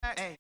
Hey.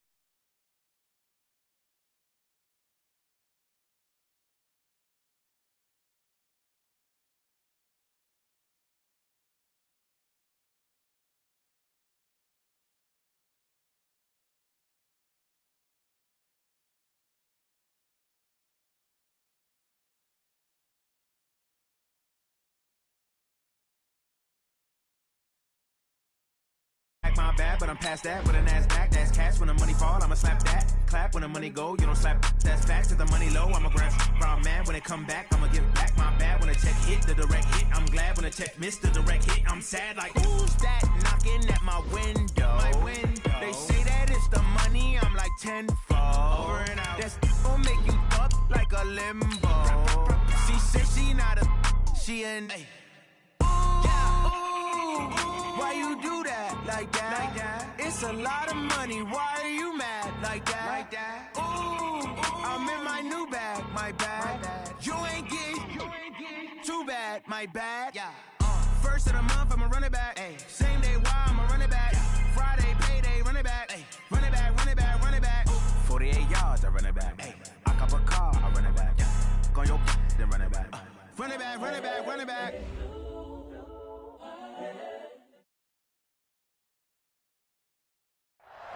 My bad, but I'm past that with an ass back. That's cash when the money fall. I'ma slap that. Clap when the money go. You don't slap. That's facts. Cause the money low. I'ma grab brown man when it come back. I'ma give back my bad when the check hit the direct hit. I'm glad when the check missed the direct hit. I'm sad like who's that knocking at my window? They say that it's the money. I'm like tenfold. Over and out. That's gon' make you up like a limbo. She said she not a. She an. Hey. Why you do that like that? It's a lot of money. Why are you mad like that? Ooh, I'm in my new bag, my bad. You ain't get too bad, my bad. Yeah. First of the month, I'ma run it back. Ay. Same day, why I'ma run it back. Friday, payday, run it back. Ay. Run it back, run it back, run it back. 48 yards, I run it back. Ay. I cop a car, I run it back. Go on your then run it back. Run it back, run it back, run it back.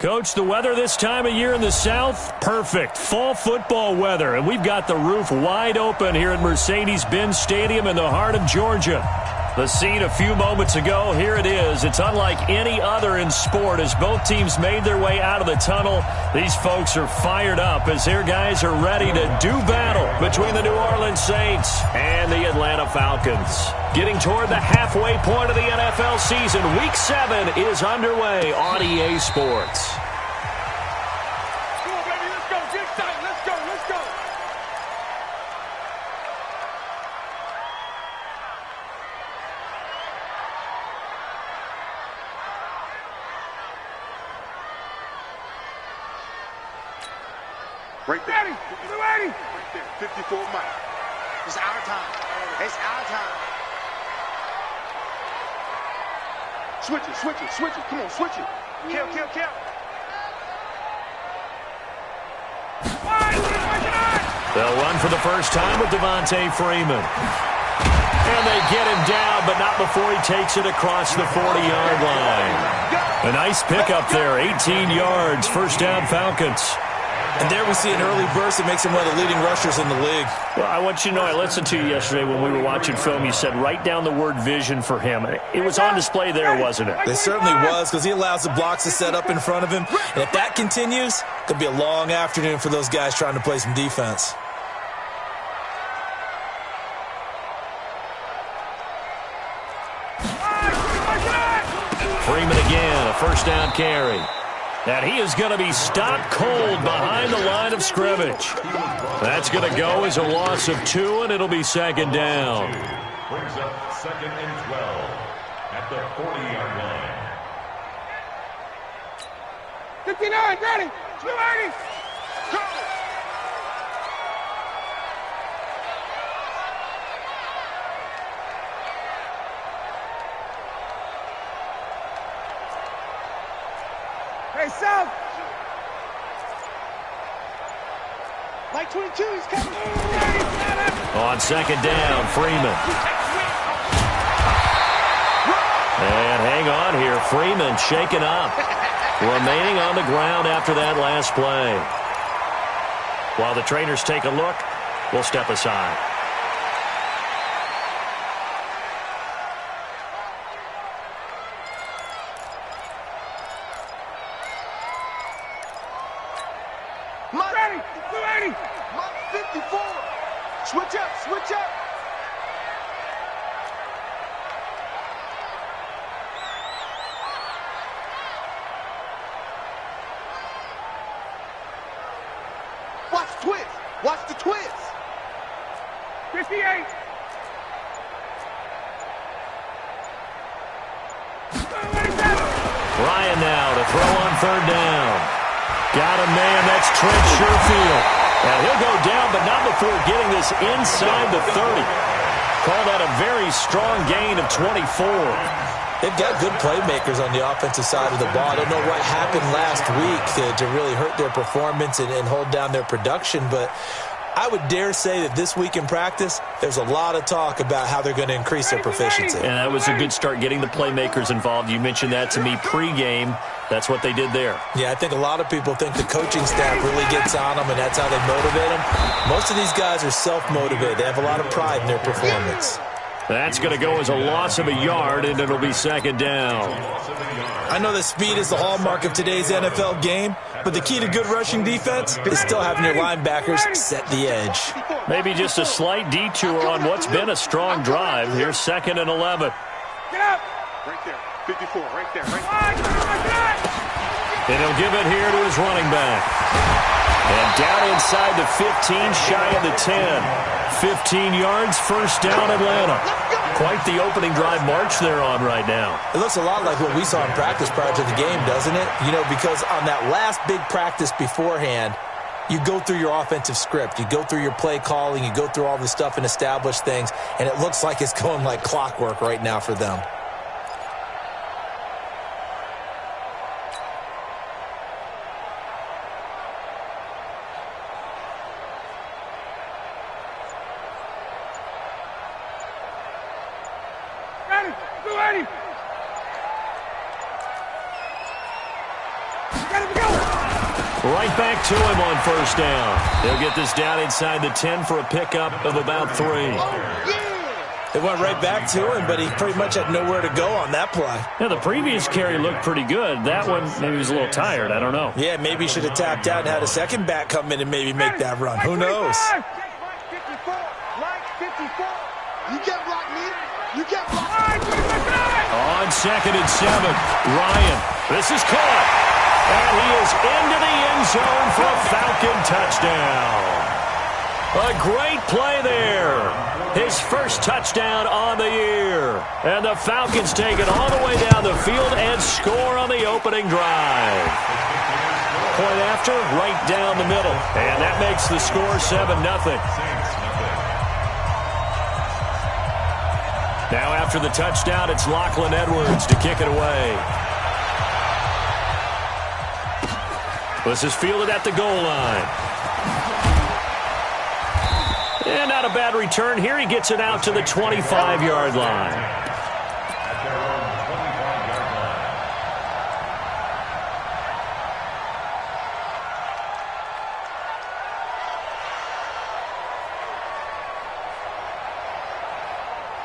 Coach, the weather this time of year in the South, perfect. Fall football weather, and we've got the roof wide open here at Mercedes-Benz Stadium in the heart of Georgia. The scene a few moments ago, here it is. It's unlike any other in sport as both teams made their way out of the tunnel. These folks are fired up as their guys are ready to do battle between the New Orleans Saints and the Atlanta Falcons. Getting toward the halfway point of the NFL season, Week 7 is underway on EA Sports. Come on, baby, let's go. Get excited. Let's go. Let's go. Right there. Ready. Right there. 54 miles. It's our time. It's our time. Switch it, switch it, switch it. Come on, switch it. Kill. They'll run for the first time with Devontae Freeman. And they get him down, but not before he takes it across the 40-yard line. A nice pickup there, 18 yards, first down Falcons. And there we see an early burst that makes him one of the leading rushers in the league. Well, I want you to know, I listened to you yesterday when we were watching film. You said write down the word vision for him. It was on display there, wasn't it? It certainly was, because he allows the blocks to set up in front of him. And if that continues, it could be a long afternoon for those guys trying to play some defense. Freeman again, a first down carry. And he is going to be stopped cold behind the line of scrimmage. That's going to go as a loss of 2, and it'll be second down. Brings up 2nd and 12 at the 40-yard line. 59, ready. 280. Go. Hey, South. Like 22, he's coming. On second down, Freeman. And hang on here, Freeman shaken up. Remaining on the ground after that last play. While the trainers take a look, we'll step aside. Ready. 280. Mike 54. Switch up, switch up. Watch the twist. Watch the twist. 58. Ryan now to throw on third down. Got a man, that's Trent Sherfield. And he'll go down, but not before getting this inside the 30. Call that a very strong gain of 24. They've got good playmakers on the offensive side of the ball. I don't know what happened last week to really hurt their performance and hold down their production, but I would dare say that this week in practice, there's a lot of talk about how they're going to increase their proficiency. And that was a good start, getting the playmakers involved. You mentioned that to me pregame. That's what they did there. Yeah, I think a lot of people think the coaching staff really gets on them, and that's how they motivate them. Most of these guys are self-motivated. They have a lot of pride in their performance. That's going to go as a loss of a yard, and it'll be second down. I know that speed is the hallmark of today's NFL game, but the key to good rushing defense is still having your linebackers set the edge. Maybe just a slight detour on what's been a strong drive. Here's 2nd and 11. Get up! Right there. 54, right there, right there. And he'll give it here to his running back. And down inside the 15, shy of the 10. 15 yards, first down, Atlanta. Quite the opening drive march they're on right now. It looks a lot like what we saw in practice prior to the game, doesn't it? You know, because on that last big practice beforehand, you go through your offensive script. You go through your play calling. You go through all the stuff and establish things. And it looks like it's going like clockwork right now for them. Right back to him on first down. They'll get this down inside the 10 for a pickup of about 3. They went right back to him, but he pretty much had nowhere to go on that play. Yeah, the previous carry looked pretty good. That one, maybe he was a little tired. I don't know. Yeah, maybe he should have tapped out and had a second back come in and maybe make that run. Who knows? Mike 54. Mike 54. You get blocked, man. You get blocked. On 2nd and 7, Ryan. This is caught. And he is into the end zone for a Falcon touchdown. A great play there. His first touchdown on the year. And the Falcons take it all the way down the field and score on the opening drive. Point after, right down the middle. And that makes the score 7-0. Now after the touchdown, it's Lachlan Edwards to kick it away. This is fielded at the goal line. And not a bad return here. He gets it out to the 25-yard line.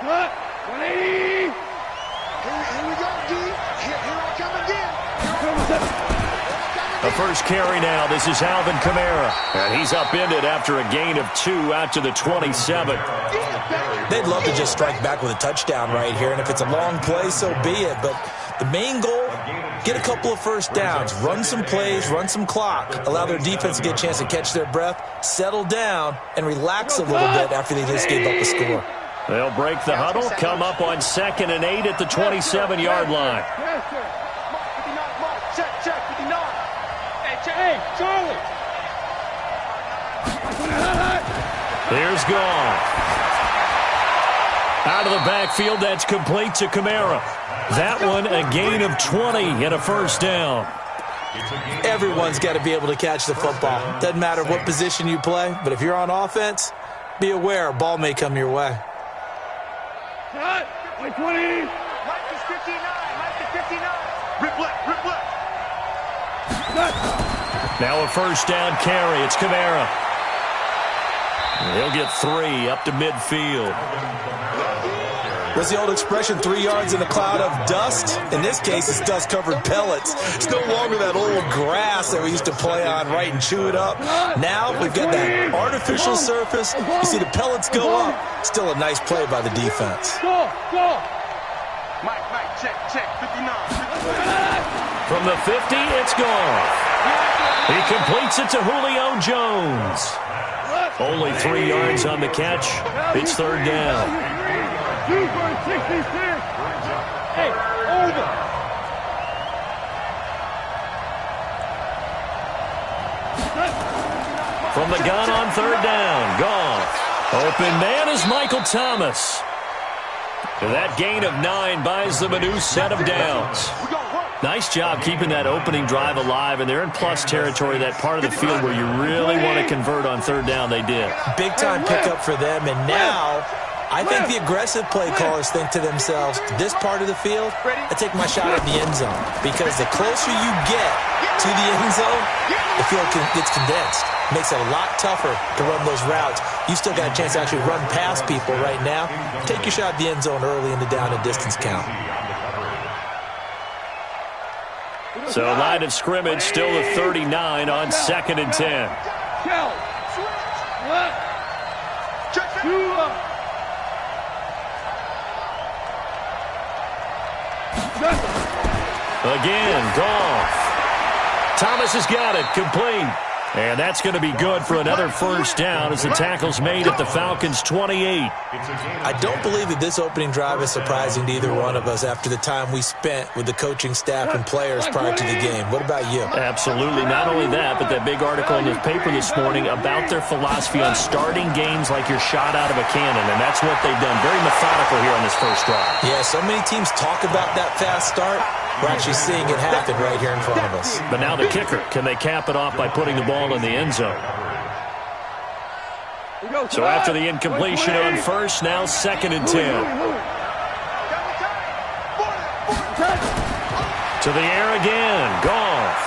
What? 180! Here we go, D. Here I come again. The first carry now. This is Alvin Kamara. And he's upended after a gain of 2 out to the 27. They'd love to just strike back with a touchdown right here. And if it's a long play, so be it. But the main goal, get a couple of first downs. Run some plays, run some clock. Allow their defense to get a chance to catch their breath, settle down, and relax a little bit after they just gave up a score. They'll break the huddle, come up on 2nd and 8 at the 27-yard line. Yes, sir. Mark 59, Mark. Check, 59. Hey, Charlie! Here's Goff. Out of the backfield, that's complete to Kamara. That one, a gain of 20 and a first down. Everyone's got to be able to catch the football. Doesn't matter what position you play, but if you're on offense, be aware a ball may come your way. Shot! 20! Mike is 59. Mike is 59. Rip left, rip left. Now a first down carry. It's Kamara. He'll get 3 up to midfield. What's the old expression, 3 yards in a cloud of dust? In this case, it's dust-covered pellets. It's no longer that old grass that we used to play on, right, and chew it up. Now we've got that artificial surface. You see the pellets go up. Still a nice play by the defense. Go! Mike, check, 59. From the 50, it's Goff. He completes it to Julio Jones. Only 3 yards on the catch. It's third down. 2 for 66. Hey, over. From the gun on third down, Goff. Open man is Michael Thomas. And that gain of 9 buys them a new set of downs. Nice job keeping that opening drive alive, and they're in plus territory, that part of the field where you really want to convert on third down. They did. Big-time pickup for them, and now I think the aggressive play callers think to themselves, this part of the field, I take my shot at the end zone, because the closer you get to the end zone, the field gets condensed. Makes it a lot tougher to run those routes. You still got a chance to actually run past people right now. Take your shot at the end zone early in the down and distance count. So line of scrimmage still the 39 on 2nd and 10. Again, Goff. Thomas has got it, complete. And that's going to be good for another first down as the tackle's made at the Falcons' 28. I don't believe that this opening drive is surprising to either one of us after the time we spent with the coaching staff and players prior to the game. What about you? Absolutely. Not only that, but that big article in the paper this morning about their philosophy on starting games like you're shot out of a cannon, and that's what they've done. Very methodical here on this first drive. Yeah, so many teams talk about that fast start. We're actually seeing it happen right here in front of us. But now the kicker. Can they cap it off by putting the ball in the end zone? So after the incompletion on first, now 2nd and 10. To the air again. Goff.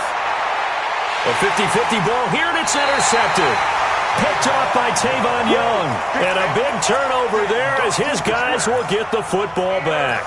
A 50-50 ball here, and it's intercepted. Picked off by Tavon Young. And a big turnover there as his guys will get the football back.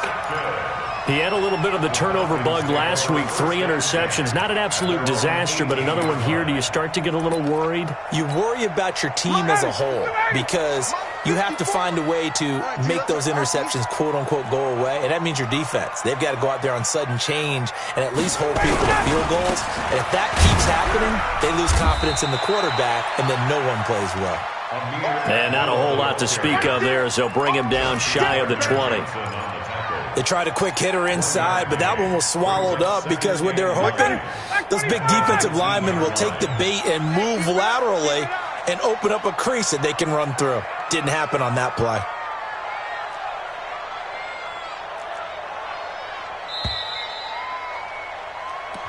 He had a little bit of the turnover bug last week, 3 interceptions. Not an absolute disaster, but another one here. Do you start to get a little worried? You worry about your team as a whole because you have to find a way to make those interceptions, quote-unquote, go away, and that means your defense. They've got to go out there on sudden change and at least hold people to field goals. And if that keeps happening, they lose confidence in the quarterback, and then no one plays well. And not a whole lot to speak of there as they'll bring him down shy of the 20. They tried a quick hitter inside, but that one was swallowed up because what they're hoping, those big defensive linemen will take the bait and move laterally and open up a crease that they can run through. Didn't happen on that play.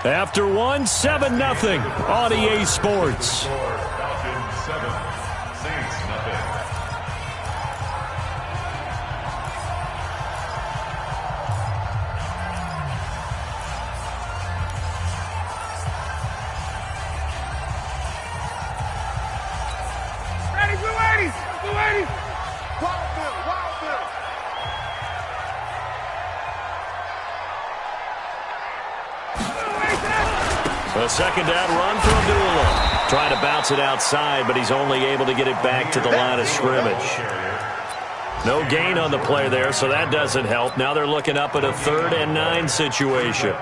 After one, 7-0 on EA Sports. A second down run for Abdullah. Trying to bounce it outside, but he's only able to get it back to the line of scrimmage. No gain on the play there, so that doesn't help. Now they're looking up at a 3rd and 9 situation.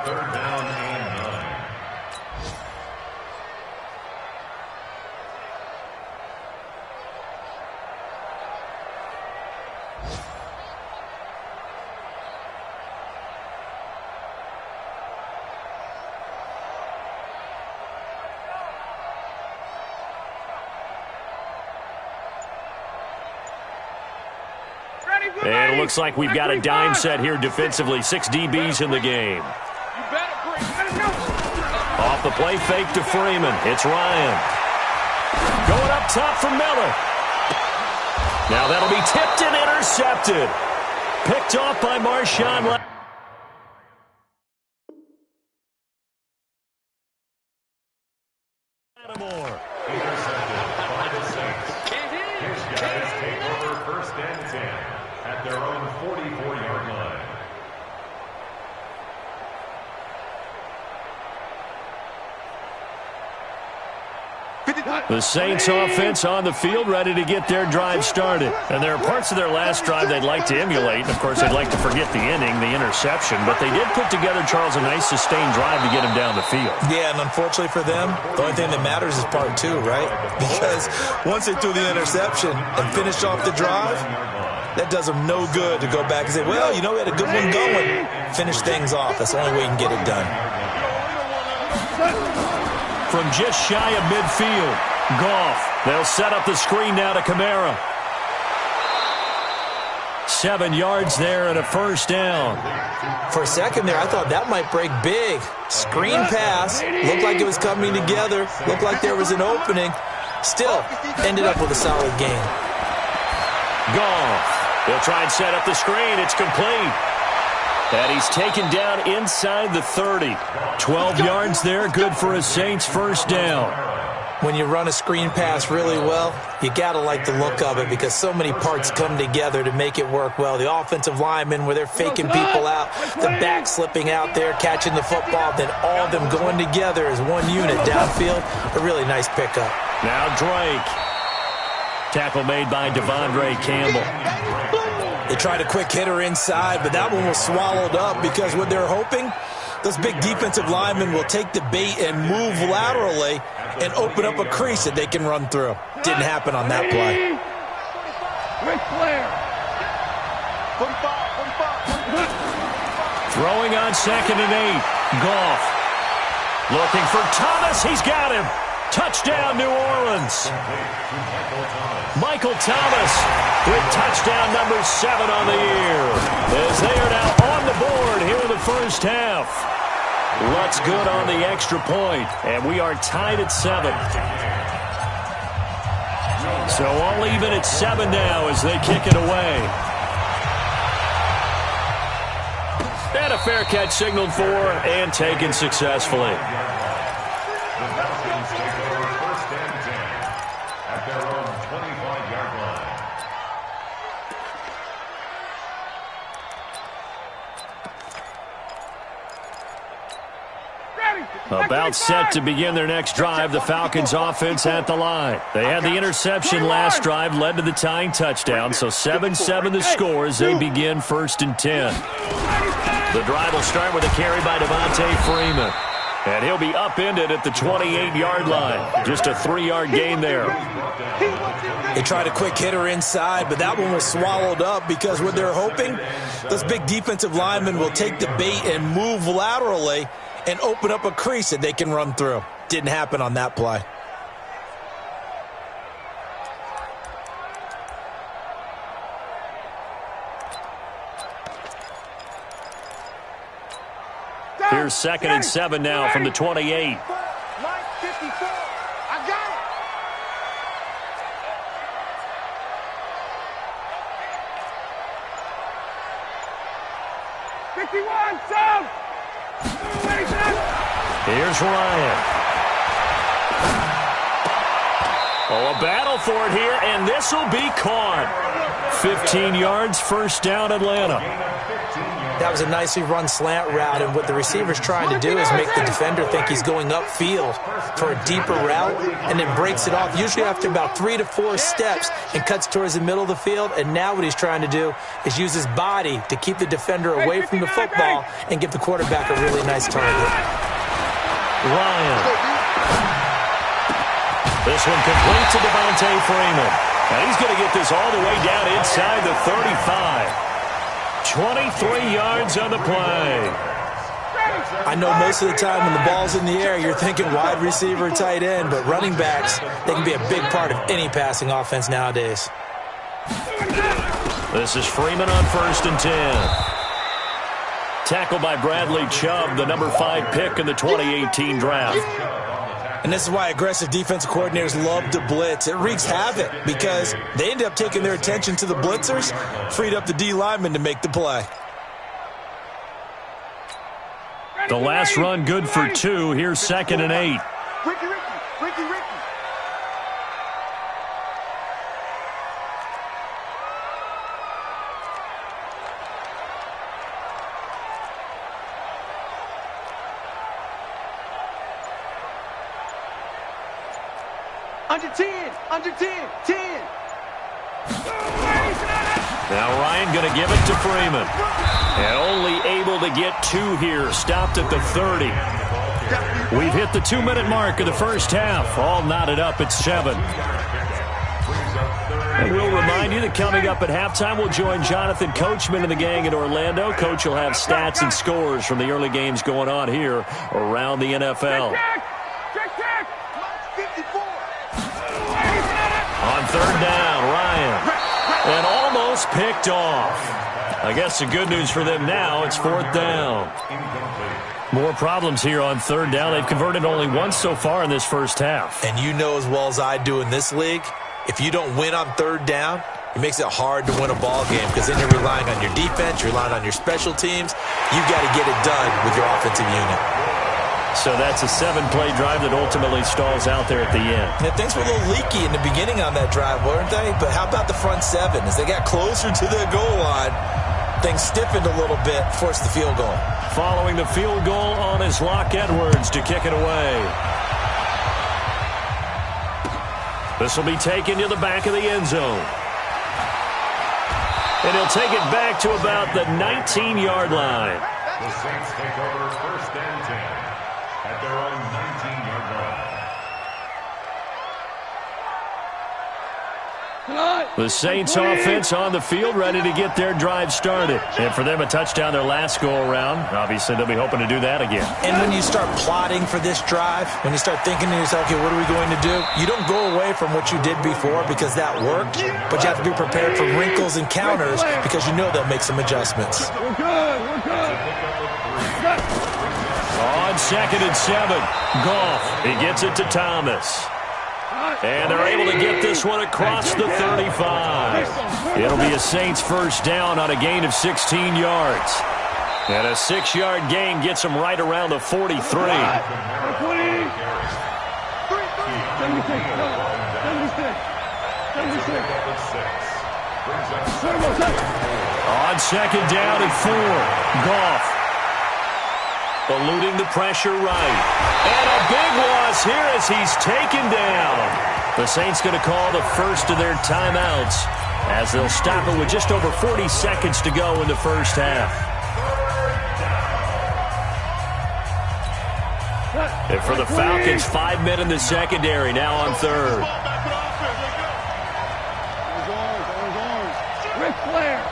And it looks like we've got a dime set here defensively. 6 DBs in the game. Off the play fake to Freeman. It's Ryan. Going up top for Miller. Now that'll be tipped and intercepted. Picked off by Marshawn. The Saints offense on the field, ready to get their drive started. And there are parts of their last drive they'd like to emulate. And, of course, they'd like to forget the inning, the interception. But they did put together, Charles, a nice sustained drive to get him down the field. Yeah, and unfortunately for them, the only thing that matters is part 2, right? Because once they threw the interception and finished off the drive, that does them no good to go back and say, well, you know, we had a good one going. Finish things off. That's the only way you can get it done. From just shy of midfield, Goff. They'll set up the screen now to Kamara. 7 yards there and a first down. For a second there, I thought that might break big. Screen pass. Looked like it was coming together. Looked like there was an opening. Still, ended up with a solid gain. Goff. He'll try and set up the screen. It's complete. And he's taken down inside the 30. 12 yards there. Good for a Saints first down. When you run a screen pass really well, you got to like the look of it because so many parts come together to make it work well. The offensive linemen, where they're faking people out, the back slipping out there, catching the football, then all of them going together as one unit downfield. A really nice pickup. Now Drake. Tackle made by Devondre Campbell. They tried a quick hitter inside, but that one was swallowed up because what they're hoping, those big defensive linemen will take the bait and move laterally and open up a crease that they can run through. Didn't happen on that play. Quick flare. 45. Throwing on 2nd and 8. Goff. Looking for Thomas. He's got him. Touchdown, New Orleans. Michael Thomas with touchdown number 7 on the year. As they are now on the board here in the first half. Lutz good on the extra point, and we are tied at 7. So all even at 7 now as they kick it away. And a fair catch signaled for and taken successfully. The Falcons take over 1st and 10 at their own 25-yard line. About set to begin their next drive, the Falcons offense at the line. They had the interception last drive, led to the tying touchdown, so 7-7 the score as they begin 1st and 10. The drive will start with a carry by Devontae Freeman. And he'll be upended at the 28-yard line. Just a 3-yard gain there. They tried a quick hitter inside, but that one was swallowed up because what they're hoping, those big defensive linemen will take the bait and move laterally and open up a crease that they can run through. Didn't happen on that play. Here's 2nd and 7 now from the 28. Line 54. I got it. 51, Sam! Here's Ryan. Oh, a battle for it here, and this will be caught. 15 yards, first down, Atlanta. That was a nicely run slant route, and what the receiver's trying to do is make the defender think he's going upfield for a deeper route, and then breaks it off, usually after about 3 to 4 steps, and cuts towards the middle of the field. And now what he's trying to do is use his body to keep the defender away from the football and give the quarterback a really nice target. Ryan. This one complete to Devontae Freeman. And he's going to get this all the way down inside the 35. 23 yards on the play. I know most of the time when the ball's in the air, you're thinking wide receiver, tight end, but running backs, they can be a big part of any passing offense nowadays. This is Freeman on 1st and 10. Tackled by Bradley Chubb, the number 5 pick in the 2018 draft. And this is why aggressive defensive coordinators love to blitz. It wreaks havoc because they end up taking their attention to the blitzers, freed up the D lineman to make the play. The last run good for 2. Here's 2nd and 8. Ricky. Under 10. Now Ryan going to give it to Freeman. And only able to get 2 here. Stopped at the 30. We've hit the 2-minute mark of the first half. All knotted up at 7. And we'll remind you that coming up at halftime, we'll join Jonathan Coachman and the gang in Orlando. Coach will have stats and scores from the early games going on here around the NFL. Check. 54. On 3rd down, Ryan. And almost picked off. I guess the good news for them now, it's 4th down. More problems here on 3rd down. They've converted only once so far in this first half. And you know as well as I do in this league, if you don't win on 3rd down, it makes it hard to win a ball game because then you're relying on your defense, you're relying on your special teams. You've got to get it done with your offensive unit. So that's a 7-play drive that ultimately stalls out there at the end. Yeah, things were a little leaky in the beginning on that drive, weren't they? But how about the front 7? As they got closer to the goal line, things stiffened a little bit, forced the field goal. Following the field goal on is Locke Edwards to kick it away. This will be taken to the back of the end zone. And he'll take it back to about the 19-yard line. The Saints take over 1st and 10 at their own 19-yard line. The Saints offense on the field, ready to get their drive started. And for them, a touchdown their last go-around. Obviously, they'll be hoping to do that again. And when you start plotting for this drive, when you start thinking to yourself, okay, what are we going to do? You don't go away from what you did before because that worked, but you have to be prepared for wrinkles and counters because you know they'll make some adjustments. We're good. We're good. On 2nd and 7, Goff. He gets it to Thomas. And they're able to get this one across the 35. It'll be a Saints first down on a gain of 16 yards. And a 6-yard gain gets them right around the 43. On 2nd down and 4, Goff. Eluding the pressure right. And a big loss here as he's taken down. The Saints going to call the first of their timeouts as they'll stop it with just over 40 seconds to go in the first half. And for the Falcons, 5 men in the secondary, now on 3rd. Ric Flair.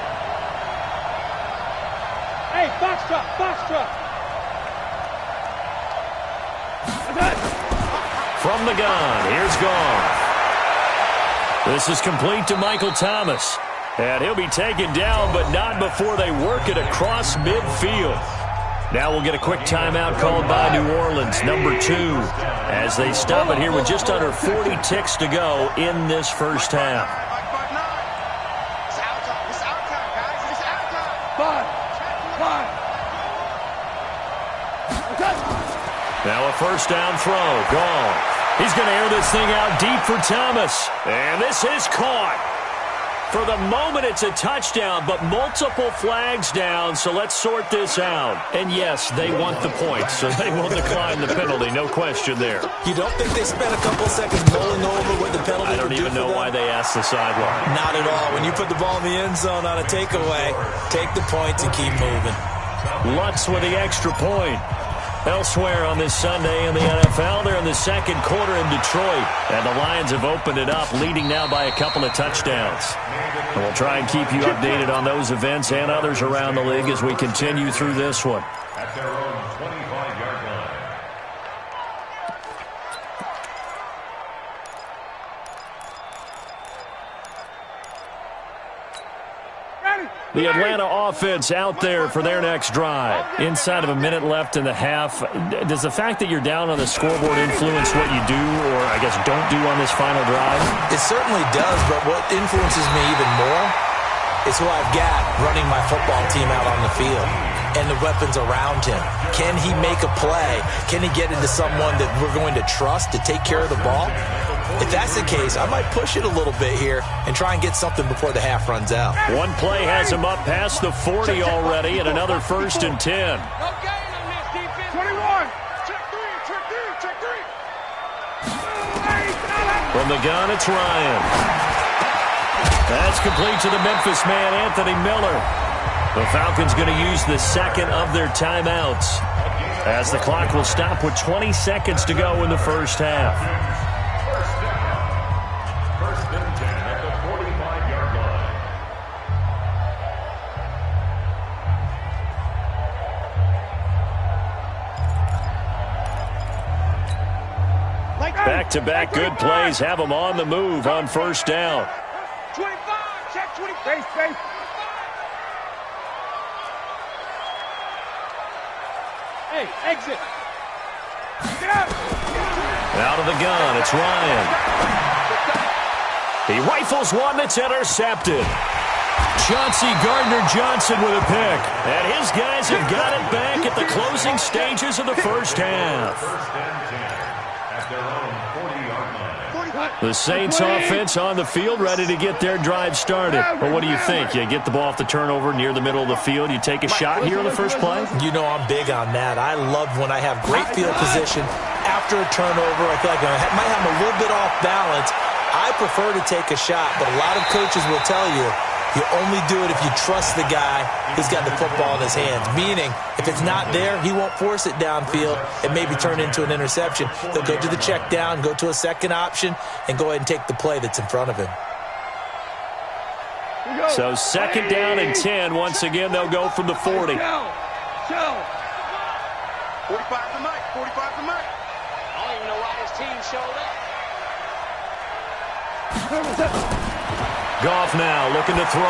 Hey, box truck. From the gun, here's Goff. This is complete to Michael Thomas. And he'll be taken down, but not before they work it across midfield. Now we'll get a quick timeout called by New Orleans, number 2, as they stop it here with just under 40 ticks to go in this first half. It's out time, guys. It's out time. 5. Now a first down throw. Goff. He's going to air this thing out deep for Thomas. And this is caught. For the moment, it's a touchdown, but multiple flags down, so let's sort this out. And yes, they want the points, so they will decline the penalty, no question there. You don't think they spent a couple seconds mulling over what the penalty I don't even know why they asked the sideline. Not at all. When you put the ball in the end zone on a takeaway, take the points and keep moving. Lutz with the extra point. Elsewhere on this Sunday in the NFL, they're in the second quarter in Detroit. And the Lions have opened it up, leading now by a couple of touchdowns. And we'll try and keep you updated on those events and others around the league as we continue through this one. At their own 25-yard line. The Atlanta offense out there for their next drive. Inside of a minute left in the half. Does the fact that you're down on the scoreboard influence what you do or, I guess, don't do on this final drive? It certainly does, but what influences me even more is who I've got running my football team out on the field and the weapons around him. Can he make a play? Can he get into someone that we're going to trust to take care of the ball? If that's the case, I might push it a little bit here and try and get something before the half runs out. One play has him up past the 40 already, and another 1st and 10. No gain on this defense. 21. Check three. From the gun, it's Ryan. That's complete to the Memphis man, Anthony Miller. The Falcons going to use the second of their timeouts as the clock will stop with 20 seconds to go in the first half. First and 10 at the 45-yard line. Back-to-back good plays have them on the move on first down. 25, check 20. Face. Hey, exit. Get out. Out of the gun, it's Ryan. He rifles one that's intercepted. Chauncey Gardner-Johnson with a pick. And his guys have got it back at the closing stages of the first half. First and 10 at their own 40-yard line. The Saints offense on the field, ready to get their drive started. Well, what do you think? You get the ball off the turnover near the middle of the field. You take a shot here on the first play? You know I'm big on that. I love when I have great field position after a turnover. I feel like I might have a little bit off balance. I prefer to take a shot, but a lot of coaches will tell you, you only do it if you trust the guy who's got the football in his hands. Meaning, if it's not there, he won't force it downfield and maybe turn into an interception. He'll go to the check down, go to a second option, and go ahead and take the play that's in front of him. So second down and 10. Once again, they'll go from the 40. 45 to Mike. 45 to Mike. I don't even know why his team showed up. Goff now looking to throw.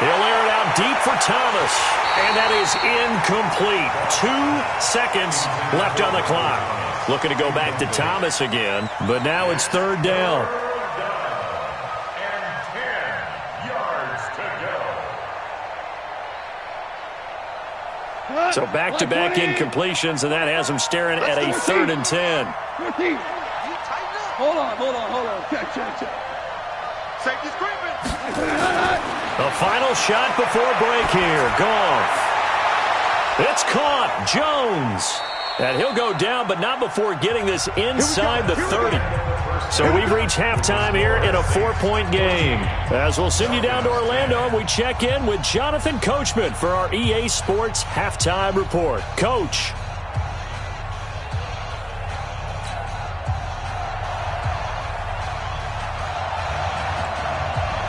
He'll air it out deep for Thomas. And that is incomplete. 2 seconds left on the clock. Looking to go back to Thomas again. But now it's third down. And 10 yards to go. So back-to-back incompletions, and that has him staring at a third and 10. Hold on. Check. Safety screaming. The final shot before break here. Goff. It's caught. Jones. And he'll go down, but not before getting this inside the 30. So we've reached halftime here in a 4-point game. As we'll send you down to Orlando, we check in with Jonathan Coachman for our EA Sports Halftime Report. Coach.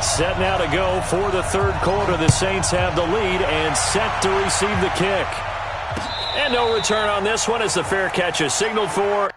Set now to go for the third quarter. The Saints have the lead and set to receive the kick. And no return on this one as the fair catch is signaled for.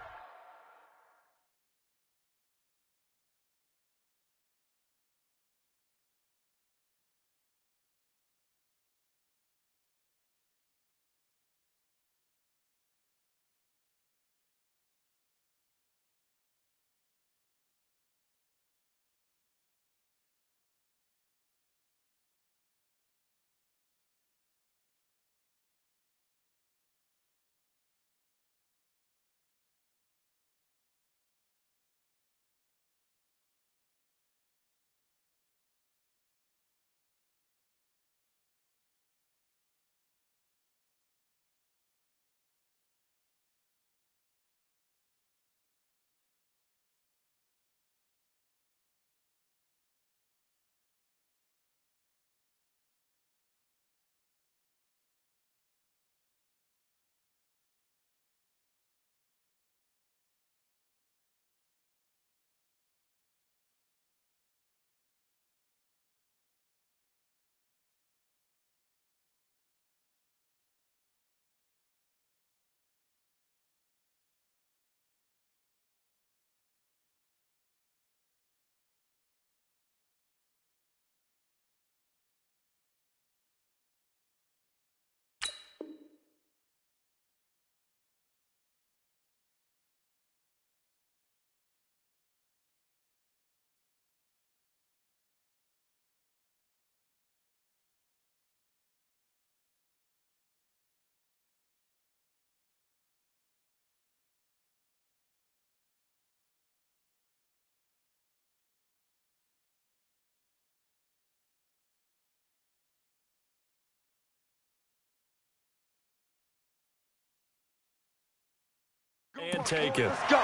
And take it. Go.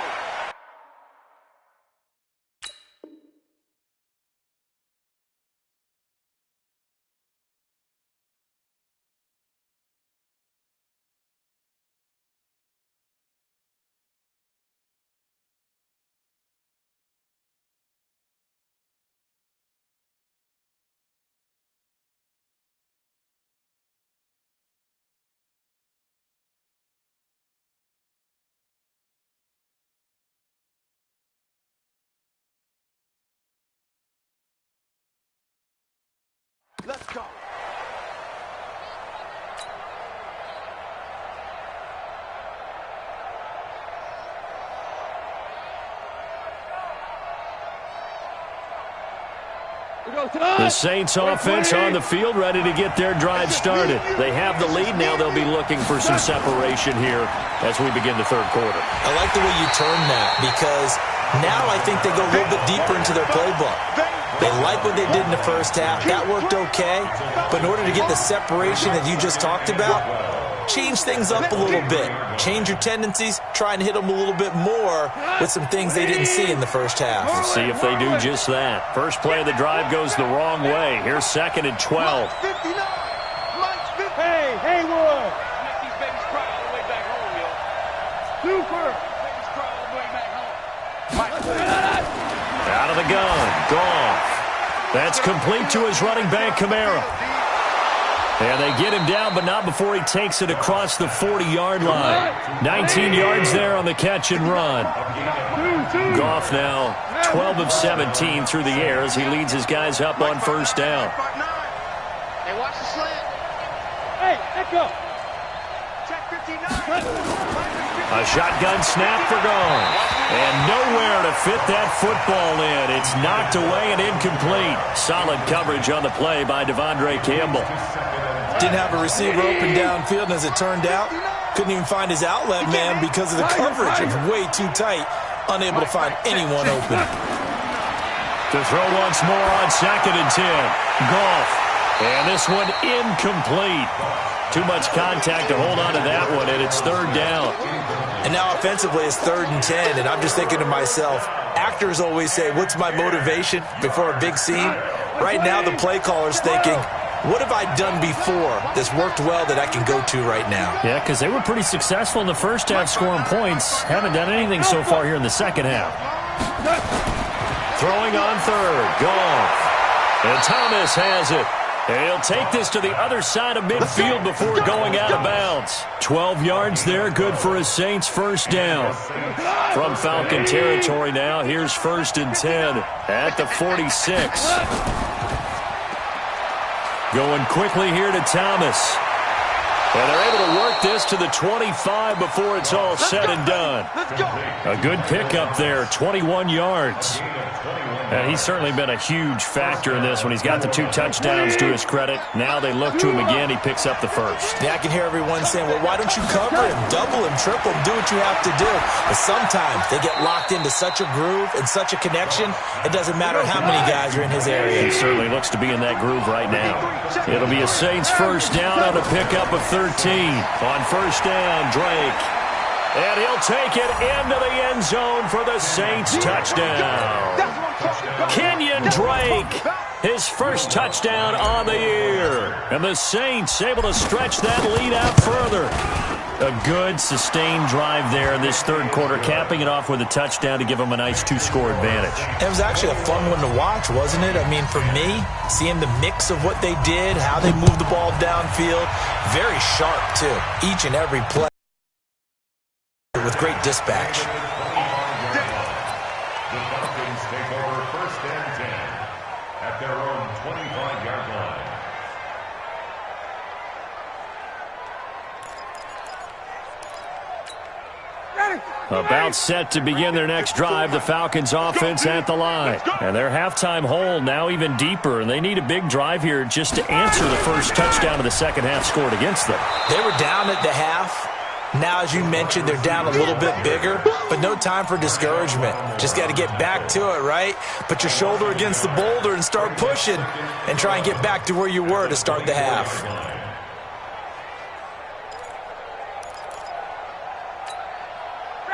Let's go. The Saints offense on the field, ready to get their drive started. They have the lead. Now they'll be looking for some separation here as we begin the third quarter. I like the way you turn that, because now I think they go a little bit deeper into their playbook. They like what they did in the first half. That worked okay. But in order to get the separation that you just talked about, change things up a little bit. Change your tendencies. Try and hit them a little bit more with some things they didn't see in the first half. We'll see if they do just that. First play of the drive goes the wrong way. Here's 2nd and 12. Hey, Haywood. Make these babies cry all the way back home, yo. Super. Babies cry all the way back home. Out of the gun. Goff. That's complete to his running back, Kamara. And they get him down, but not before he takes it across the 40-yard line. 19 yards there on the catch and run. Goff now 12 of 17 through the air as he leads his guys up on first down. Hey, watch the slant. Hey, let go. Check 59. A shotgun snap for Goff. And nowhere to fit that football in. It's knocked away and incomplete. Solid coverage on the play by Devondre Campbell. Didn't have a receiver open downfield, and as it turned out, couldn't even find his outlet man because of the coverage. It was way too tight, unable to find anyone open. To throw once more on 2nd and 10. Goff. And this one incomplete. Too much contact to hold on to that one, and it's 3rd down. And now offensively it's 3rd and 10, and I'm just thinking to myself, actors always say, what's my motivation before a big scene? Right now the play caller's thinking, what have I done before that's worked well that I can go to right now? Yeah, because they were pretty successful in the first half scoring points. Haven't done anything so far here in the second half. Throwing on 3rd. Goff. And Thomas has it. And he'll take this to the other side of midfield before going out of bounds. 12 yards there, good for a Saints first down. From Falcon territory now, here's 1st and 10 at the 46. Going quickly here to Thomas. And they're able to work this to the 25 before it's all said and done. A good pickup there, 21 yards. And he's certainly been a huge factor in this when he's got the 2 touchdowns to his credit. Now they look to him again. He picks up the first. Yeah, I can hear everyone saying, well, why don't you cover him, double him, triple him, do what you have to do. But sometimes they get locked into such a groove and such a connection, it doesn't matter how many guys are in his area. He certainly looks to be in that groove right now. It'll be a Saints first down on a pickup of 13. On first down, Drake. And he'll take it into the end zone for the Saints touchdown. Kenyon Drake, his first touchdown on the year. And the Saints able to stretch that lead out further. A good, sustained drive there in this third quarter, capping it off with a touchdown to give them a nice 2-score advantage. It was actually a fun one to watch, wasn't it? I mean, for me, seeing the mix of what they did, how they moved the ball downfield, very sharp, too. Each and every play with great dispatch. The Falcons take over 1st and 10 at their own 25-yard line. About set to begin their next drive, the Falcons offense at the line. And their halftime hole now even deeper, and they need a big drive here just to answer the first touchdown of the second half scored against them. They were down at the half. Now, as you mentioned, they're down a little bit bigger, but no time for discouragement. Just got to get back to it, right? Put your shoulder against the boulder and start pushing and try and get back to where you were to start the half.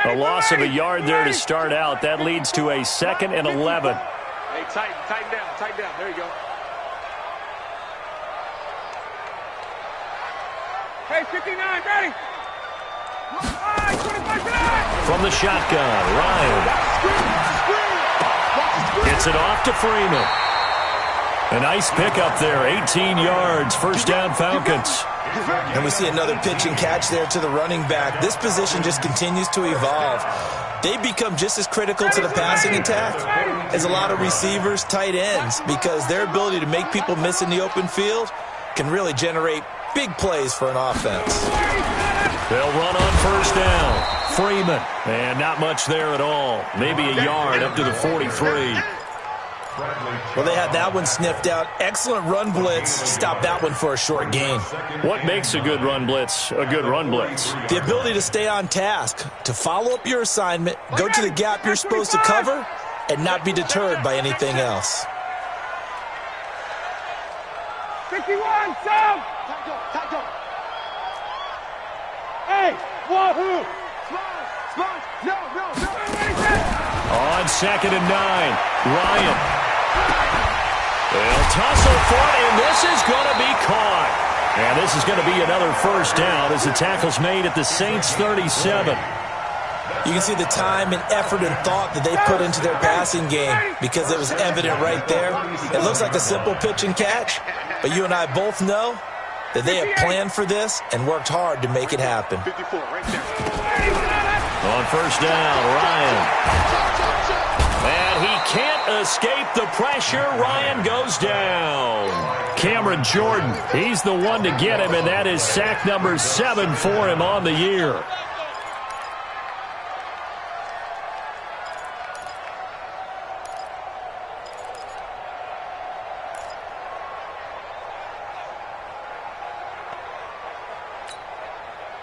A loss of a yard there to start out. That leads to a 2nd and 11. Hey, tighten down. There you go. Hey, 59, ready? From the shotgun, Ryan. Gets it off to Freeman. A nice pickup there, 18 yards, first down Falcons. And we see another pitch and catch there to the running back. This position just continues to evolve. They become just as critical to the passing attack as a lot of receivers, tight ends, because their ability to make people miss in the open field can really generate big plays for an offense. They'll run on first down. Freeman. And not much there at all. Maybe a yard up to the 43. Well, they had that one sniffed out. Excellent run blitz. Stop that one for a short gain. What makes a good run blitz a good run blitz? The ability to stay on task, to follow up your assignment, go to the gap you're supposed to cover, and not be deterred by anything else. 51, sub! Hey, wahoo! No. On 2nd and 9, Ryan. They'll tussle for it, and this is going to be caught. And this is going to be another first down as the tackle's made at the Saints' 37. You can see the time and effort and thought that they put into their passing game because it was evident right there. It looks like a simple pitch and catch, but you and I both know that they have planned for this and worked hard to make it happen. 54, right there. On first down, Ryan. And he can't escape the pressure. Ryan goes down. Cameron Jordan, he's the one to get him, and that is sack number 7 for him on the year.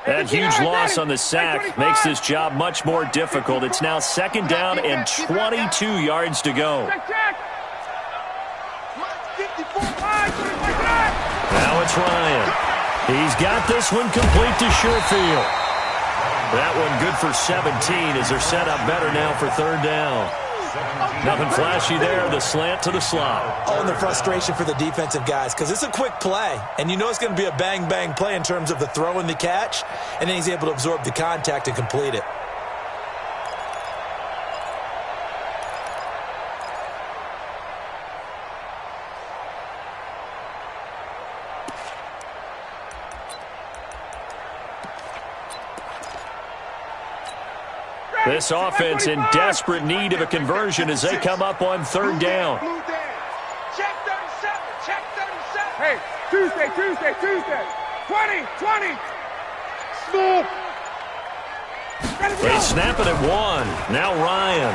That huge loss on the sack makes this job much more difficult. It's now 2nd down and 22 yards to go. Now it's Ryan. He's got this one complete to Sherfield. That one good for 17 as they're set up better now for 3rd down. Nothing flashy there, the slant to the slot. Oh, and the frustration for the defensive guys because it's a quick play, and you know it's going to be a bang-bang play in terms of the throw and the catch, and then he's able to absorb the contact and complete it. This offense in desperate need of a conversion as they come up on 3rd down. Check 37. Hey, Tuesday. 20. Smooth. They snap it at 1. Now Ryan.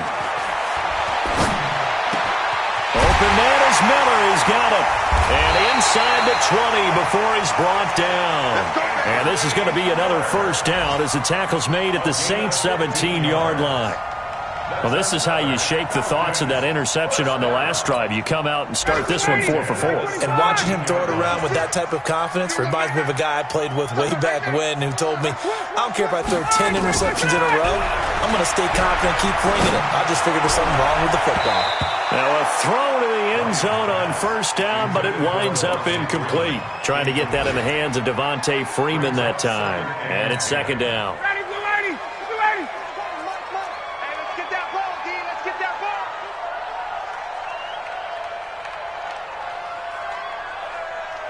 Open man is Miller. He's got it. And inside the 20 before he's brought down. And this is going to be another first down as the tackle's made at the Saints' 17-yard line. Well, this is how you shake the thoughts of that interception on the last drive. You come out and start this one 4 for 4. And watching him throw it around with that type of confidence reminds me of a guy I played with way back when who told me, I don't care if I throw 10 interceptions in a row. I'm going to stay confident, keep flinging it. I just figured there's something wrong with the football. Now a throw to the end zone on first down, but it winds up incomplete. Trying to get that in the hands of Devontae Freeman that time. And it's 2nd down. Ready, Blue 80. Hey, let's get that ball, D. Let's get that ball.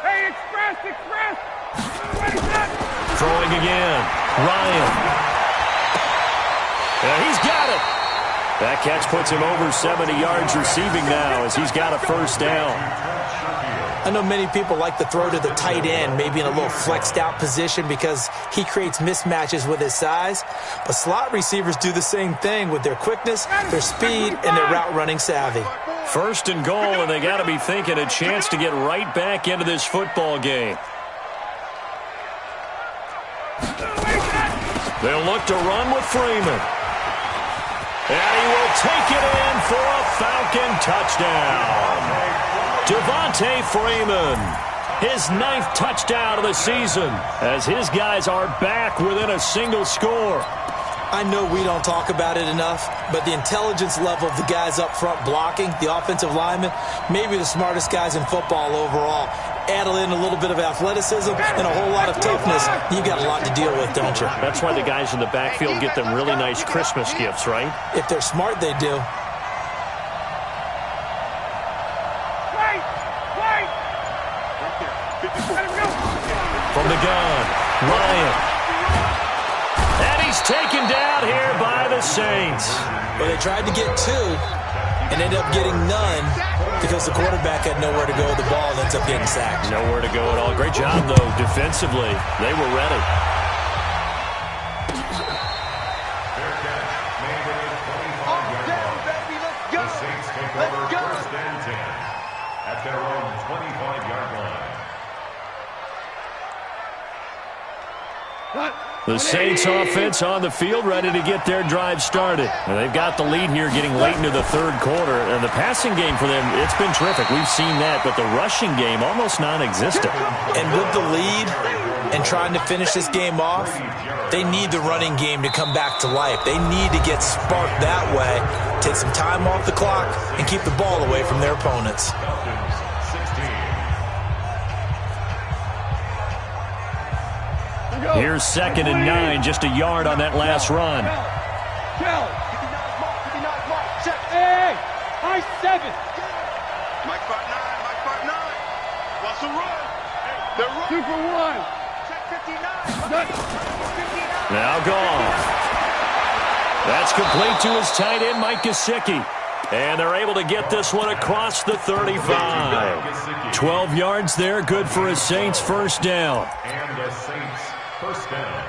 Hey, express. Ready, set. Throwing again. Ryan. And he's got it. That catch puts him over 70 yards receiving now as he's got a first down. I know many people like to throw to the tight end, maybe in a little flexed out position because he creates mismatches with his size. But slot receivers do the same thing with their quickness, their speed, and their route running savvy. 1st and goal, and they got to be thinking a chance to get right back into this football game. They'll look to run with Freeman. And he will take it in for a Falcon touchdown. Devontae Freeman, his 9th touchdown of the season, as his guys are back within a single score. I know we don't talk about it enough, but the intelligence level of the guys up front blocking, the offensive linemen, maybe the smartest guys in football overall. Add in a little bit of athleticism and a whole lot of toughness, you got a lot to deal with, don't you? That's why the guys in the backfield get them really nice Christmas gifts, right? If they're smart, they do. From the gun, Ryan. And he's taken down here by the Saints. Well, they tried to get 2 and ended up getting none because the quarterback had nowhere to go with the ball and ends up getting sacked. Nowhere to go at all. Great job, though, defensively. They were ready. Let's go. The Saints offense on the field, ready to get their drive started. And they've got the lead here getting late into the third quarter. And the passing game for them, it's been terrific. We've seen that, but the rushing game almost non-existent. And with the lead and trying to finish this game off, they need the running game to come back to life. They need to get sparked that way, take some time off the clock, and keep the ball away from their opponents. Here's 2nd and 9, just a yard on that last run. Hey, high 7. Mike 5-9, Mike 5-9. What's the run? They're running. 2 for 1. Check 59. Now gone. That's complete to his tight end, Mike Gesicki. And they're able to get this one across the 35. 12 yards there, good for a Saints first down. And the Saints first down.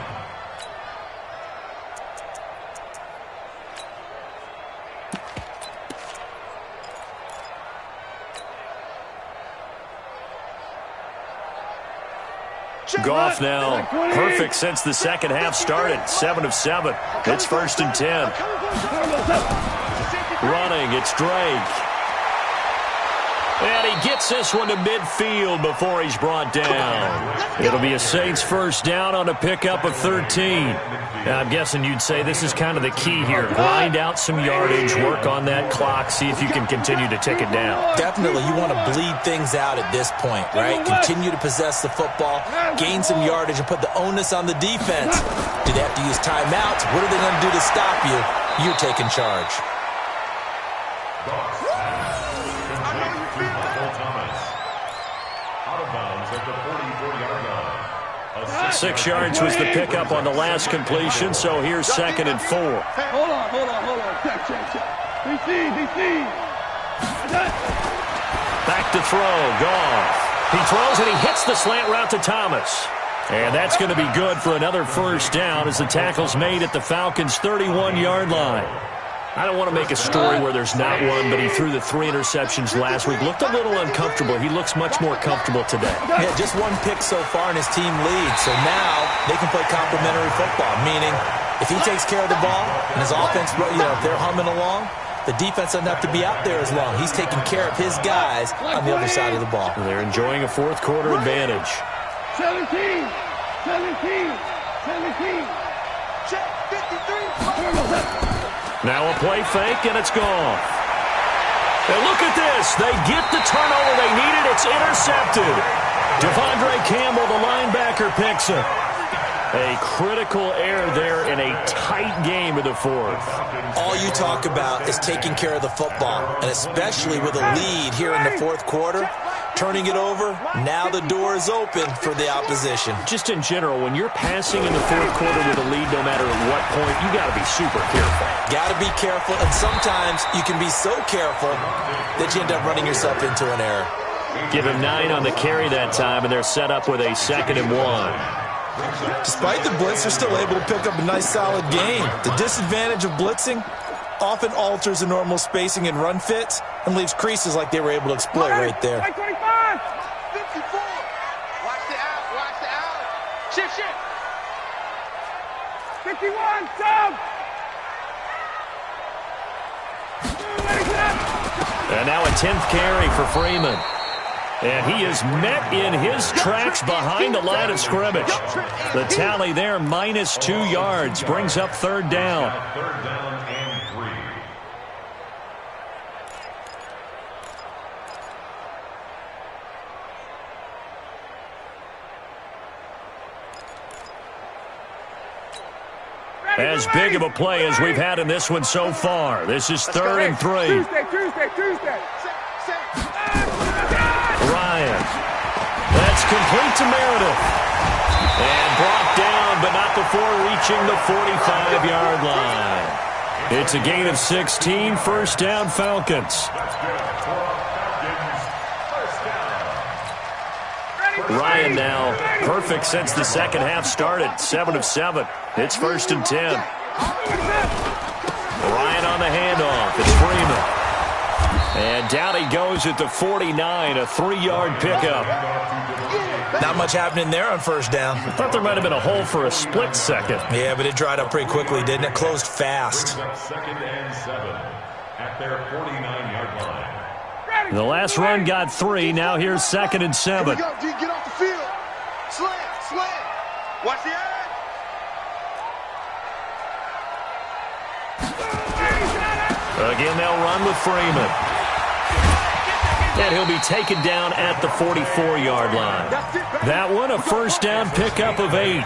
Goff now perfect since the second half started. 7 of 7. It's 1st and 10. Running, it's Drake. And he gets this one to midfield before he's brought down. It'll be a Saints first down on a pickup of 13. Now, I'm guessing you'd say this is kind of the key here. Grind out some yardage, work on that clock, see if you can continue to tick it down. Definitely, you want to bleed things out at this point, right? Continue to possess the football, gain some yardage, and put the onus on the defense. Do they have to use timeouts? What are they going to do to stop you? You're taking charge. Out of bounds at the 44-yard line. 6 yards was the pickup on the last completion, so here's 2nd and 4. Hold on. Check. DC. Back to throw, Goff. He throws and he hits the slant route to Thomas. And that's going to be good for another first down as the tackle's made at the Falcons' 31-yard line. I don't want to make a story where there's not one, but he threw the 3 interceptions last week. Looked a little uncomfortable. He looks much more comfortable today. Yeah, just 1 pick so far and his team leads. So now they can play complementary football, meaning if he takes care of the ball and his offense, if they're humming along, the defense doesn't have to be out there as long. He's taking care of his guys on the other side of the ball. They're enjoying a fourth quarter advantage. 17. Check 53. Now a play fake, and it's gone. And look at this. They get the turnover they needed. It's intercepted. Devondre Campbell, the linebacker, picks it. A critical error there in a tight game in the fourth. All you talk about is taking care of the football, and especially with a lead here in the fourth quarter, turning it over, now the door is open for the opposition. Just in general, when you're passing in the fourth quarter with a lead, no matter at what point, you got to be super careful. Got to be careful, and sometimes you can be so careful that you end up running yourself into an error. Give him 9 on the carry that time, and they're set up with a 2nd and 1. Despite the blitz, they're still able to pick up a nice, solid gain. The disadvantage of blitzing often alters the normal spacing and run fits and leaves creases like they were able to exploit right there. 25. 54. Watch the out. Shift. 51. Down. And now a 10th carry for Freeman. And he is met in his tracks behind the line of scrimmage. The tally there, -2 yards, brings up 3rd down. 3rd down and 3. As big of a play as we've had in this one so far. This is 3rd and 3. Tuesday. Ryan. That's complete to Meredith. And brought down, but not before reaching the 45-yard line. It's a gain of 16, first down Falcons. Ryan now perfect since the second half started. 7 of 7. It's 1st and 10. Ryan on the handoff. It's Freeman. And down he goes at the 49, a 3-yard pickup. Not much happening there on first down. I thought there might have been a hole for a split second. Yeah, but it dried up pretty quickly, didn't it? Closed fast. Second and 7 at their 49-yard line. The last run got 3. Now here's 2nd and 7. Here we go, D. Get off the field. Slam. Watch the edge. Again, they'll run with Freeman. And he'll be taken down at the 44-yard line. That one, a first down pickup of 8.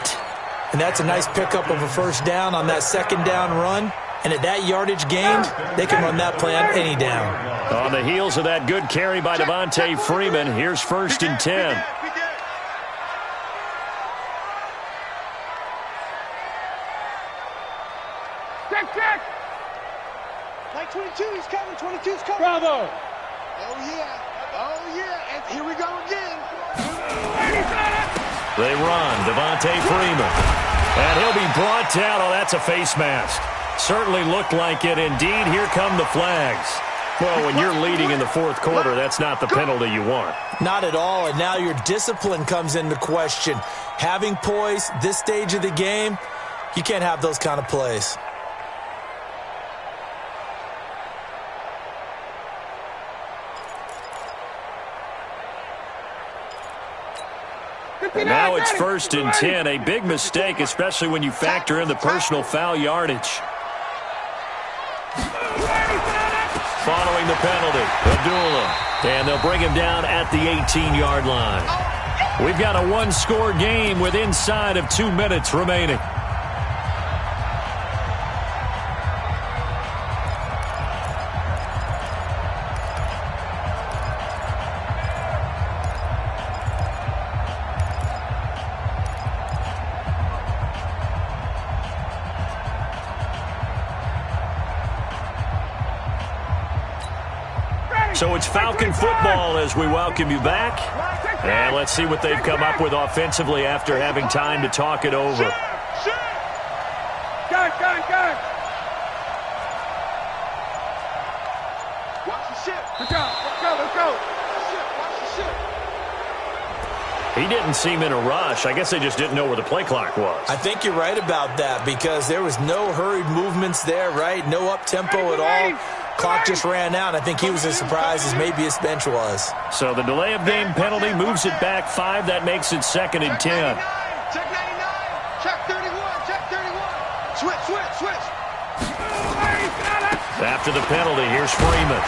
And that's a nice pickup of a first down on that second down run. And at that yardage gained, they can run that play on any down. On the heels of that good carry by Devontae Freeman, here's 1st and 10. Check. Like 22, he's coming. 22's coming. Bravo. Oh, yeah. And here we go again. They run. Devontae Freeman. And he'll be brought down. Oh, that's a face mask. Certainly looked like it. Indeed, here come the flags. Well, when you're leading in the 4th quarter, that's not the penalty you want. Not at all, and now your discipline comes into question. Having poise this stage of the game, you can't have those kind of plays. And now it's 1st and 10. A big mistake, especially when you factor in the personal foul yardage. Following the penalty, Abdullah. And they'll bring him down at the 18-yard line. We've got a one-score game with inside of 2 minutes remaining. So it's Falcon football as we welcome you back. And let's see what they've come up with offensively after having time to talk it over. Gun. Watch the ship. Let's go. Watch the ship. He didn't seem in a rush. I guess they just didn't know where the play clock was. I think you're right about that because there was no hurried movements there, right? No up-tempo at all. Clock just ran out. I think he was as surprised as maybe his bench was. So the delay of game penalty moves it back 5. That makes it 2nd and 10. Check 99. Check 31. Switch. After the penalty, here's Freeman.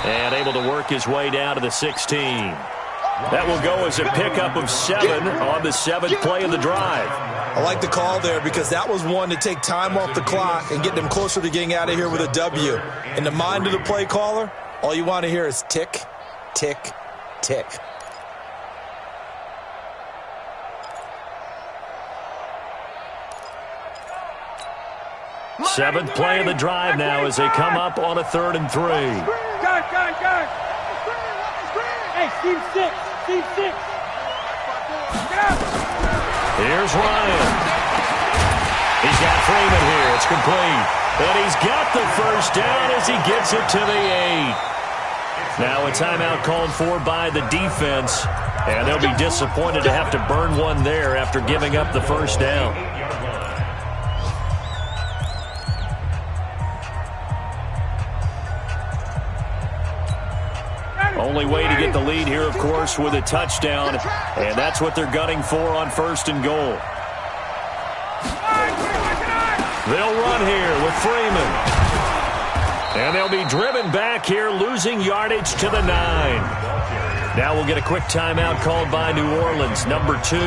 And able to work his way down to the 16. That will go as a pickup of 7 on the 7th play of the drive. I like the call there because that was one to take time off the clock and get them closer to getting out of here with a W. In the mind of the play caller, all you want to hear is tick, tick, tick. Seventh play of the drive now as they come up on a 3rd and 3. Gun. Hey, Steve 6. Here's Ryan. He's got Freeman here. It's complete. And he's got the first down as he gets it to the 8. Now a timeout called for by the defense. And they'll be disappointed to have to burn one there after giving up the first down. Only way to get the lead here, of course, with a touchdown. And that's what they're gunning for on 1st and goal. They'll run here with Freeman. And they'll be driven back here, losing yardage to the 9. Now we'll get a quick timeout called by New Orleans, number 2,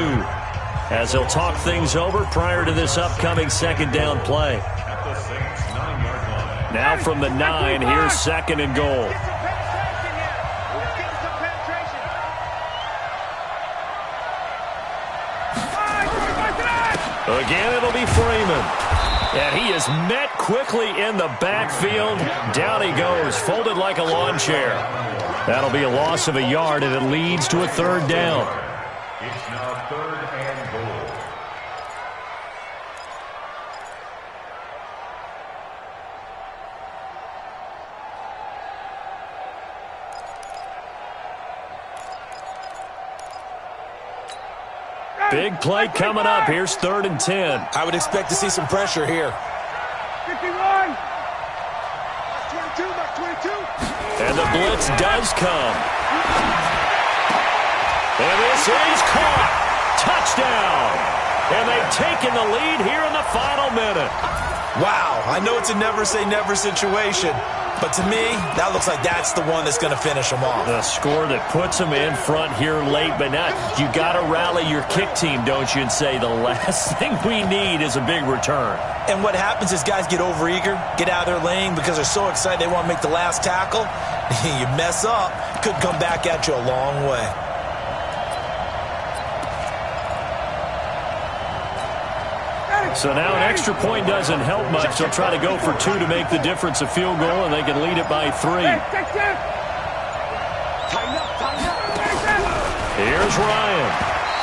as they'll talk things over prior to this upcoming 2nd down play. Now from the 9, here's 2nd and goal. Again, it'll be Freeman. And he is met quickly in the backfield. Down he goes, folded like a lawn chair. That'll be a loss of a yard, and it leads to a 3rd down. It's now 3rd and goal. Big play coming up. Here's 3rd and 10. I would expect to see some pressure here. 51. 22, 22. And the blitz does come. And this is caught. Touchdown. And they've taken the lead here in the final minute. Wow, I know it's a never-say-never situation, but to me, that looks like that's the one that's going to finish them off. The score that puts them in front here late, but now you got to rally your kick team, don't you, and say the last thing we need is a big return. And what happens is guys get overeager, get out of their lane because they're so excited they want to make the last tackle. You mess up, could come back at you a long way. So now an extra point doesn't help much. They'll try to go for 2 to make the difference a field goal, and they can lead it by 3. Here's Ryan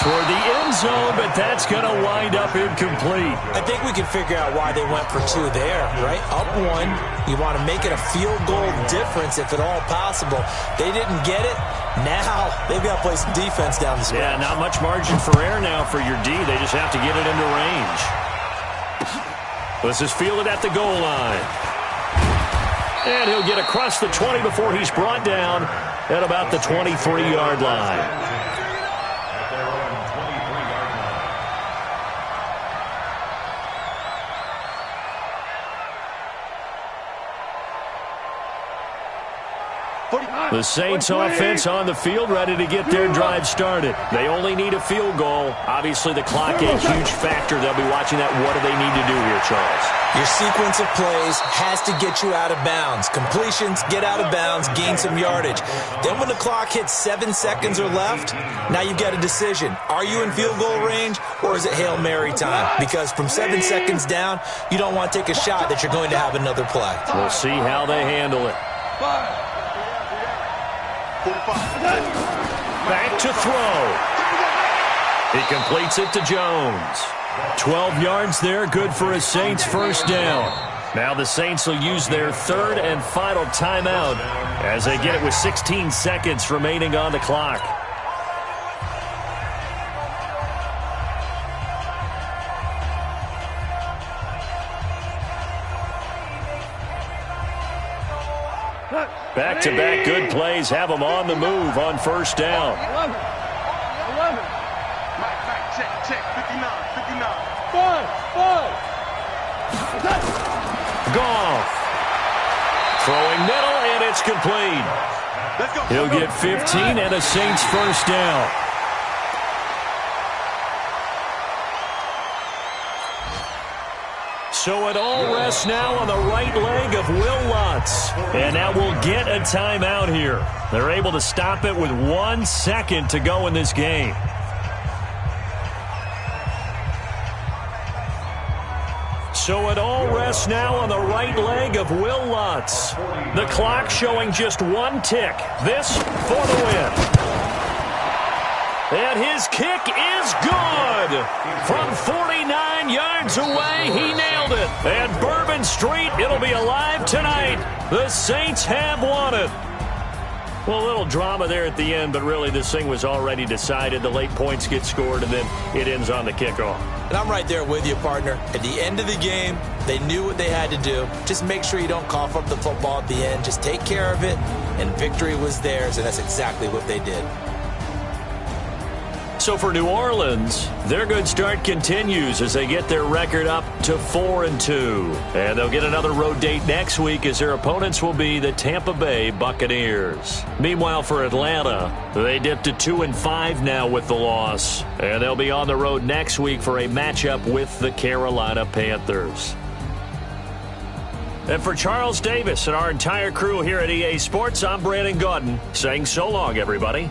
toward the end zone, but that's going to wind up incomplete. I think we can figure out why they went for 2 there, right? Up 1, you want to make it a field goal difference if at all possible. They didn't get it. Now they've got to play some defense down the stretch. Yeah, not much margin for error now for your D. They just have to get it into range. This is fielded at the goal line. And he'll get across the 20 before he's brought down at about the 23-yard line. The Saints offense on the field, ready to get their drive started. They only need a field goal. Obviously, the clock a huge factor. They'll be watching that. What do they need to do here, Charles? Your sequence of plays has to get you out of bounds. Completions, get out of bounds, gain some yardage. Then when the clock hits 7 seconds or left, now you've got a decision. Are you in field goal range, or is it Hail Mary time? Because from 7 seconds down, you don't want to take a shot that you're going to have another play. We'll see how they handle it. Back to throw. He completes it to Jones. 12 yards there, good for a Saints first down. Now the Saints will use their 3rd and final timeout as they get it with 16 seconds remaining on the clock. Back-to-back good plays have them on the move on first down. 11. Check. 59. Goff. Throwing middle, and it's complete. Let's go. He'll get 15 and a Saints first down. So it all rests now on the right leg of Will Lutz. And now we'll get a timeout here. They're able to stop it with 1 second to go in this game. So it all rests now on the right leg of Will Lutz. The clock showing just 1 tick. This for the win. And his kick is good. From 49 yards away, he nailed it. And Bourbon Street, it'll be alive tonight. The Saints have won it. Well, a little drama there at the end, but really this thing was already decided. The late points get scored, and then it ends on the kickoff. And I'm right there with you, partner. At the end of the game, they knew what they had to do. Just make sure you don't cough up the football at the end. Just take care of it, and victory was theirs, and that's exactly what they did. So for New Orleans, their good start continues as they get their record up to 4-2. And they'll get another road date next week as their opponents will be the Tampa Bay Buccaneers. Meanwhile, for Atlanta, they dipped to 2-5 now with the loss. And they'll be on the road next week for a matchup with the Carolina Panthers. And for Charles Davis and our entire crew here at EA Sports, I'm Brandon Gaudin saying so long, everybody.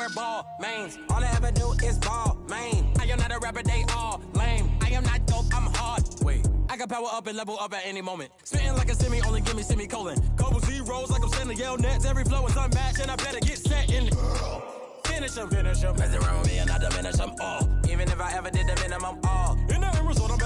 wear ball, mains. All I ever do is ball, main. I am not a rapper, they all lame. I am not dope, I'm hard. Wait, I can power up and level up at any moment. Spitting like a semi, only give me semicolon. Couple zeros like I'm sending yell nets. Every flow is unmatched, and I better get set in. Finish them. Mess around with me and I diminish them all. Even if I ever did the minimum all. In the end result, I'm